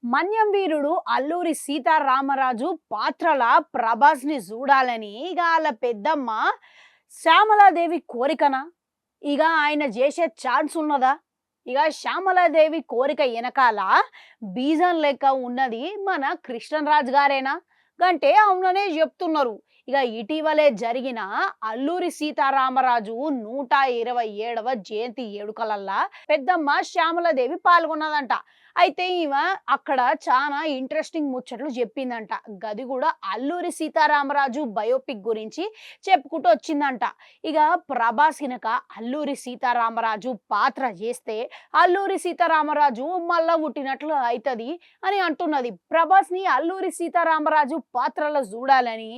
మన్యం వీరుడు అల్లూరి సీతారామరాజు పాత్రల ప్రభాస్‌ని జూడాలని ఇగ ఆళ్ళ పెద్దమ్మ శ్యామలాదేవి కోరికనా? ఇగ ఆయన జేసే ఛాన్స్ ఉన్నదా? ఇగ శ్యామలాదేవి కోరిక ఎనకాల బీజం లెక్క ఉన్నది మన కృష్ణరాజు గారేనా? గంటే అవుననే జెప్తున్నారు. ఇగ ఇటీవలే జరిగిన అల్లూరి సీతారామరాజు 127వ జయంతి వేడుకలల్లా పెద్దమ్మ శ్యామలాదేవి పాల్గొన్నదంట. అయితే ఈమె అక్కడ చానా ఇంట్రెస్టింగ్ ముచ్చట్లు జెప్పిందంట. గది గూడా అల్లూరి సీతారామరాజు బయోపిక్ గురించి చెప్పుకుంటూ వచ్చిందంట. ఇగ ప్రభాస్ గినక అల్లూరి సీతారామరాజు పాత్ర జేస్తే అల్లూరి సీతారామరాజు మళ్ళా పుట్టినట్లు అయితది అని అంటున్నది. ప్రభాస్‌ని అల్లూరి సీతారామరాజు పాత్రలో జూడాలని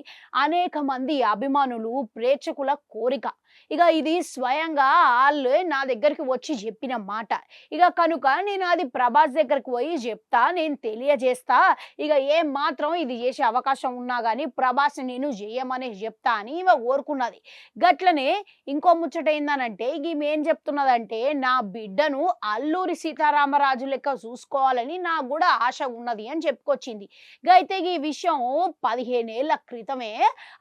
అనేక మంది అభిమానులు, ప్రేక్షకుల కోరిక. ఇగ ఇది స్వయంగా ఆళ్ళే నా దగ్గరికి వచ్చి జెప్పిన మాట. ఇగ కనుక నేను అది ప్రభాస్ దగ్గరికి పోయి జెప్తా, నేను తెలియజేస్తా. ఇగ ఏం మాత్రం ఇది జేసే అవకాశం ఉన్నా గానీ ప్రభాస్‌ని నేను జెయ్యమనే జెప్తా అని ఈమె కోరుకున్నది. గట్లనే ఇంకో ముచ్చట ఏందనంటే ఈమె ఏం చెప్తున్నదంటే, నా బిడ్డను అల్లూరి సీతారామరాజు లెక్క చూసుకోవాలని నాకు గూడా ఆశ ఉన్నది అని చెప్పుకొచ్చింది. అయితే ఈ విషయం 15 ఏళ్ల క్రితమే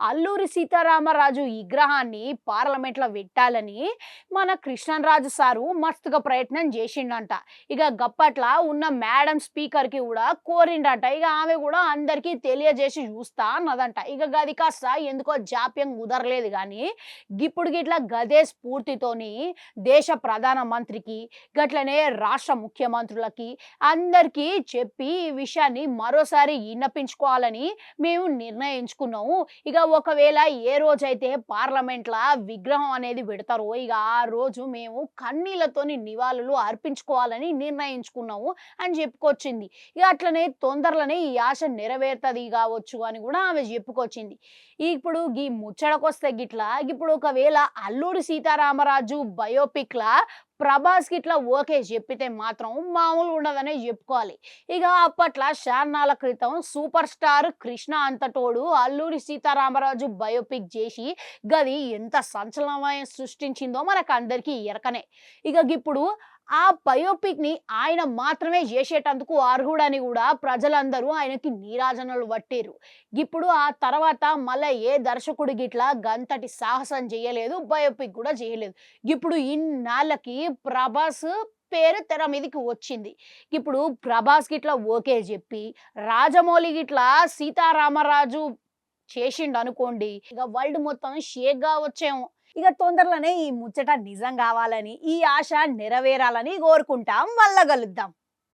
అల్లూరి సీతారామరాజు విగ్రహాన్ని పార్లమెంట్‌లో పెట్టాలని మన కృష్ణరాజు సారు మస్తుగా ప్రయత్నం చేసిండంట. ఇక గప్పట్ల ఉన్న మేడం స్పీకర్‌కి కూడా కోరిండట. ఇక ఆమె కూడా అందరికీ తెలియజేసి చూస్తా అన్నదంట. ఇక గది కాస్త ఎందుకో జాప్యం కుదరలేదు గానీ, గిప్పుడు గిట్ల గదే స్ఫూర్తితోని దేశ ప్రధాన మంత్రికి, గట్లనే రాష్ట్ర ముఖ్యమంత్రులకి అందరికీ చెప్పి ఈ విషయాన్ని మరోసారి విన్నపించుకోవాలని మేము నిర్ణయించుకున్నాము. ఇక ఒకవేళ ఏ రోజైతే పార్లమెంట్‌ల విగ్రహం అనేది పెడతారో ఇక ఆ రోజు మేము కన్నీళ్లతోని నివాళులు అర్పించుకోవాలని నిర్ణయించుకున్నాము అని చెప్పుకొచ్చింది. ఇక అట్లనే తొందరలోనే ఈ ఆశ నెరవేరుతది కావచ్చు అని కూడా ఆమె చెప్పుకొచ్చింది. ఇప్పుడు గీ ముచ్చటకొస్తే గిట్లా ఇప్పుడు ఒకవేళ అల్లూరి సీతారామరాజు బయోపిక్‌లా ప్రభాస్ గిట్లా ఓకే చెప్పితే మాత్రం మామూలుగా ఉండదనే చెప్పుకోవాలి. ఇక అప్పట్ల శాన్నాళ్ళ క్రితం సూపర్ స్టార్ కృష్ణ అంతటోడు అల్లూరి సీతారామరాజు బయోపిక్ చేసి గది ఎంత సంచలనం సృష్టించిందో మనకందరికీ ఎరకనే. ఇక గిప్పుడు ఆ బయోపిక్‌ని ఆయన మాత్రమే చేసేటందుకు అర్హుడని కూడా ప్రజలందరూ ఆయనకి నీరాజనాలు పట్టిర్రు. ఇప్పుడు ఆ తర్వాత మళ్ళా ఏ దర్శకుడు గిట్లా గంతటి సాహసం చేయలేదు. బయోపిక్ కూడా చేయలేదు. ఇప్పుడు ఇన్నాళ్ళకి ప్రభాస్ పేరు తెర మీదకి వచ్చింది. ఇప్పుడు ప్రభాస్ గిట్లా ఓకే జెప్పి, రాజమౌళి గిట్లా సీతారామరాజు చేసిండనుకోండి, ఇక వరల్డ్ మొత్తం షేక్ గావచ్చేమో. ఇక తొందరలోనే ఈ ముచ్చట నిజం గావాలని, ఈ ఆశ నెరవేరాలని కోరుకుంటాం. మళ్ళా కలుద్దాం.